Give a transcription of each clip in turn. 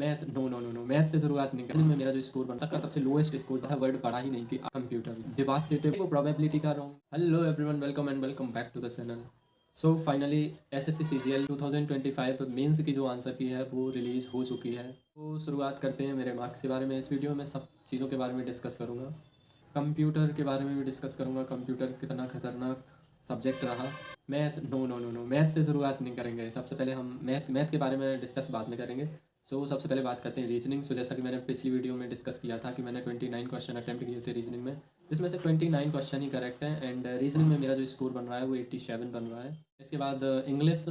Math no no no no math से शुरुआत नहीं करनी में मेरा जो स्कोर बनता का सबसे लोएस्ट स्कोर था वर्ड पढ़ा ही नहीं कि कंप्यूटर डिवास्टेटिव वो प्रोबेबिलिटी का wrong. Hello everyone, welcome and welcome back to the channel. So finally SSC CGL 2025 mains की जो आंसर की है वो रिलीज़ हो चुकी है। तो शुरुआत करते हैं मेरे मार्क्स के बारे में। इस वीडियो में सब चीज़ों के बारे में डिस्कस करूँगा, कंप्यूटर के बारे में भी डिस्कस करूँगा, कंप्यूटर कितना खतरनाक सब्जेक्ट रहा। Math no no no no math से शुरुआत नहीं करेंगे। सबसे पहले हम मैथ के बारे में डिस्कस बाद में करेंगे। सबसे पहले बात करते हैं रीजनिंग। जैसा कि मैंने पिछली वीडियो में डिस्कस किया था कि मैंने 29 क्वेश्चन अटैम्प्ट किए थे रीजनिंग में, जिसमें से 29 क्वेश्चन ही करेक्ट हैं एंड रीजनिंग में मेरा जो स्कोर बन रहा है वो 87 बन रहा है। इसके बाद इंग्लिश।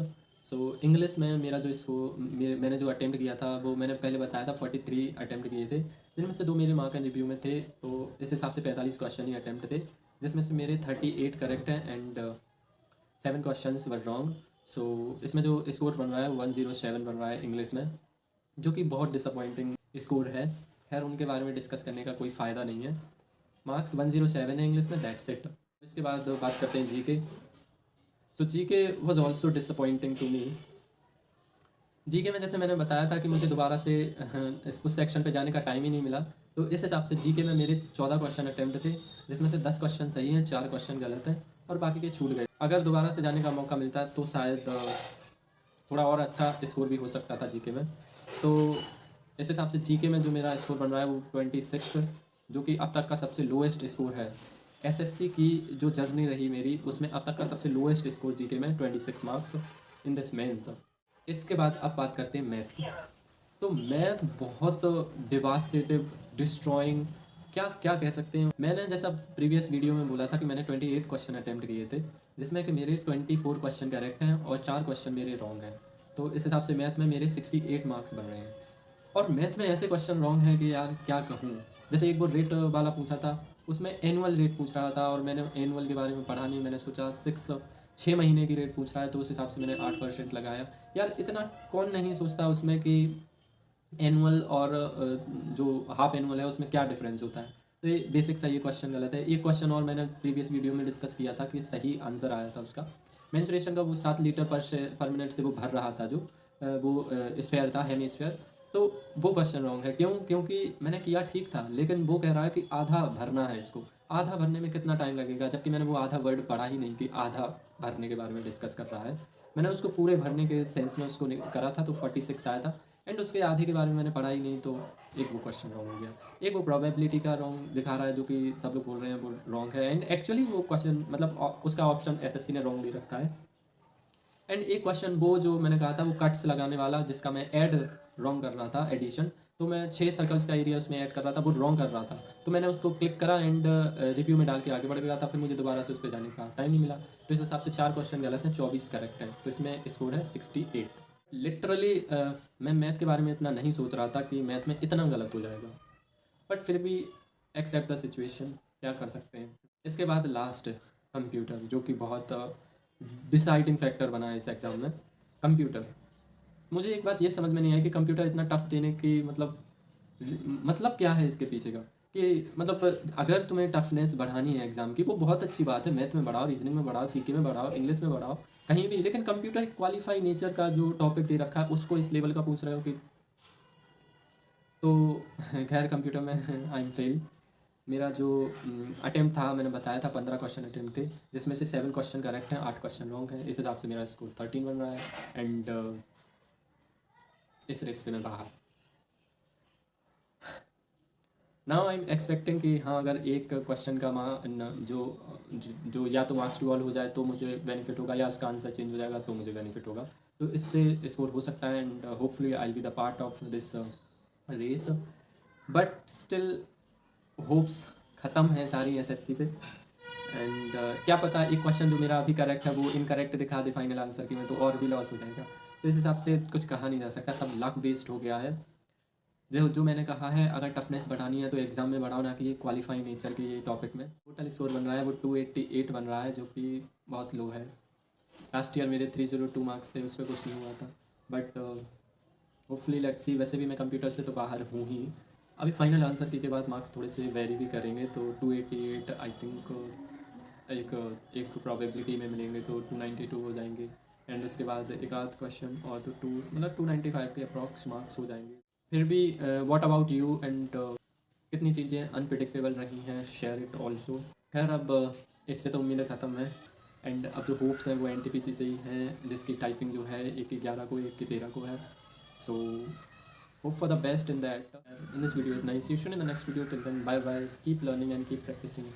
इंग्लिश में मेरा जो स्कोर मैंने जो अटैम्प्ट किया था वो मैंने पहले बताया था 43 अटैम्प्ट किए थे, जिनमें से 2 मेरे मार्क एंड रिव्यू में थे। तो इस हिसाब से 45 क्वेश्चन ही अटैम्प्ट थे, जिसमें से मेरे 38 करेक्ट हैं एंड 7 क्वेश्चंस वर रॉन्ग। इसमें जो स्कोर बन रहा है 107 बन रहा है इंग्लिश में, जो कि बहुत डिसअपॉइंटिंग स्कोर है। खैर उनके बारे में डिस्कस करने का कोई फ़ायदा नहीं है। मार्क्स 107 है इंग्लिश में, दैट्स इट। इसके बाद बात करते हैं GK. GK was also disappointing to me. GK में जैसे मैंने बताया था कि मुझे दोबारा से उस सेक्शन पे जाने का टाइम ही नहीं मिला, तो इस हिसाब से जीके में मेरे 14 क्वेश्चन अटैम्प्ट थे, जिसमें से 10 क्वेश्चन सही हैं, 4 क्वेश्चन गलत हैं और बाकी के छूट गए। अगर दोबारा से जाने का मौका मिलता तो शायद थोड़ा और अच्छा स्कोर भी हो सकता था जीके में। तो इस हिसाब से जीके में जो मेरा स्कोर बन रहा है वो 26, जो कि अब तक का सबसे लोएस्ट स्कोर है। एसएससी की जो जर्नी रही मेरी उसमें अब तक का सबसे लोएस्ट स्कोर जीके में 26 मार्क्स इन दिस मेंस। इसके बाद अब बात करते हैं मैथ की। तो मैथ बहुत डिवास्टेटिव, डिस्ट्रॉइंग, क्या क्या कह सकते हैं। मैंने जैसा प्रीवियस वीडियो में बोला था कि मैंने 28 क्वेश्चन अटैम्प्ट किए थे, जिसमें कि मेरे 24 क्वेश्चन करेक्ट हैं और 4 क्वेश्चन मेरे रॉन्ग हैं। तो इस हिसाब से मैथ में मेरे 68 मार्क्स बन रहे हैं। और मैथ में ऐसे क्वेश्चन रॉन्ग हैं कि यार क्या कहूँ। जैसे एक बार रेट वाला पूछा था, उसमें एनुअल रेट पूछ रहा था और मैंने एनुअल के बारे में पढ़ा नहीं। मैंने सोचा 6 महीने की रेट पूछ रहा है, तो उस हिसाब से मैंने 8% लगाया। यार इतना कौन नहीं सोचता उसमें कि एनुअल और जो हाफ एनुअल है उसमें क्या डिफरेंस होता है। तो ये बेसिक सा ये क्वेश्चन गलत है। एक क्वेश्चन और मैंने प्रीवियस वीडियो में डिस्कस किया था कि सही आंसर आया था उसका, मेंस्ट्रुएशन का, वो 7 लीटर पर मिनट से वो भर रहा था, जो वो स्फेयर था, हेमी स्फेयर। तो वो क्वेश्चन रॉन्ग है। क्यों? क्योंकि मैंने किया ठीक था, लेकिन वो कह रहा है कि आधा भरना है इसको। आधा भरने में कितना टाइम लगेगा, जबकि मैंने वो आधा वर्ड पढ़ा ही नहीं कि आधा भरने के बारे में डिस्कस कर रहा है। मैंने उसको पूरे भरने के सेंस में उसको करा था, तो 46 आया था एंड उसके आधे के बारे में मैंने पढ़ा ही नहीं, तो एक वो क्वेश्चन रॉन्ग हो गया। एक वो प्रोबेबिलिटी का रॉन्ग दिखा रहा है, जो कि सब लोग बोल रहे हैं वो रॉन्ग है एंड एक्चुअली वो क्वेश्चन मतलब उसका ऑप्शन एसएससी ने रॉन्ग दे रखा है। एंड एक क्वेश्चन वो जो मैंने कहा था वो कट्स लगाने वाला, जिसका मैं ऐड रॉन्ग कर रहा था, एडिशन, तो मैं 6 सर्कल्स का एरिया उसमें ऐड कर रहा था, वो रॉन्ग कर रहा था। तो मैंने उसको क्लिक करा एंड रिव्यू में डाल के आगे बढ़ गया था। फिर मुझे दोबारा से उस पर जाने का टाइम नहीं मिला, तो इस हिसाब से 4 क्वेश्चन गलत हैं, 24 करेक्ट हैं। तो इसमें स्कोर है 68। लिटरली मैं मैथ के बारे में इतना नहीं सोच रहा था कि मैथ में इतना गलत हो जाएगा, बट फिर भी एक्सेप्ट द सिचुएशन, क्या कर सकते हैं। इसके बाद लास्ट कंप्यूटर, जो कि बहुत डिसाइडिंग फैक्टर बना है इस एग्ज़ाम में। कंप्यूटर, मुझे एक बात ये समझ में नहीं आई कि कंप्यूटर इतना टफ देने की मतलब क्या है इसके पीछे का। कि मतलब अगर तुम्हें टफनेस बढ़ानी है एग्ज़ाम की, वो बहुत अच्छी बात है, मैथ में बढ़ाओ, रीजनिंग में बढ़ाओ, जीके में बढ़ाओ, इंग्लिश में बढ़ाओ, कहीं भी। लेकिन कंप्यूटर क्वालिफाई नेचर का जो टॉपिक दे रखा है उसको इस लेवल का पूछ रहे हो कि, तो खैर कंप्यूटर में आई एम फेल। मेरा जो अटैम्प्ट था, मैंने बताया था 15 क्वेश्चन अटैम्प्ट थे, जिसमें से 7 क्वेश्चन करेक्ट हैं, 8 क्वेश्चन रॉन्ग हैं। इस हिसाब से मेरा स्कोर 13 बन रहा है एंड इस रेस से मैं बाहर। नाउ आई एम एक्सपेक्टिंग कि हाँ, अगर एक क्वेश्चन का जो या तो मार्क्स टू ऑल हो जाए तो मुझे बेनिफिट होगा, या उसका आंसर चेंज हो जाएगा तो मुझे बेनिफिट होगा। तो इससे स्कोर हो सकता है and hopefully I will be the part of this race. But still hopes ख़त्म है सारी एसएससी से एंड क्या पता एक क्वेश्चन जो मेरा अभी करेक्ट है वो इनकरेक्ट दिखा दे फाइनल आंसर की में, तो और भी लॉस हो जाएगा। तो इस हिसाब से कुछ कहा नहीं जा सकता, सब लक वेस्ट हो गया है। जो मैंने कहा है, अगर टफनेस बढ़ानी है तो एग्ज़ाम में बढ़ाओ, ना कि ये क्वालिफाइंग नेचर के ये टॉपिक में। टोटल स्कोर बन रहा है वो 288 बन रहा है, जो कि बहुत लो है। लास्ट ईयर मेरे 302 मार्क्स थे, उस पर कुछ नहीं हुआ था, बट होपफुली लेट्स सी। वैसे भी मैं कंप्यूटर से तो बाहर हूँ ही। अभी फाइनल आंसर के बाद मार्क्स थोड़े से वेरी भी करेंगे, तो 288 आई थिंक एक एक प्रोबेबिलिटी में मिलेंगे, तो 292 हो जाएंगे एंड उसके बाद एक आध क्वेश्चन और तो 295 के अप्रॉक्स मार्क्स हो जाएंगे। फिर भी व्हाट अबाउट यू एंड कितनी चीज़ें अनप्रिडिक्टेबल रही हैं, शेयर इट ऑल्सो। खैर अब इससे तो उम्मीदें ख़त्म है एंड अब जो होप्स हैं वो NTPC से ही हैं, जिसकी टाइपिंग जो है 1/11 को 1/13 को है। So hope for the best in that. In this video इतना ही, see you in the next video, till then bye bye, keep learning and keep practising.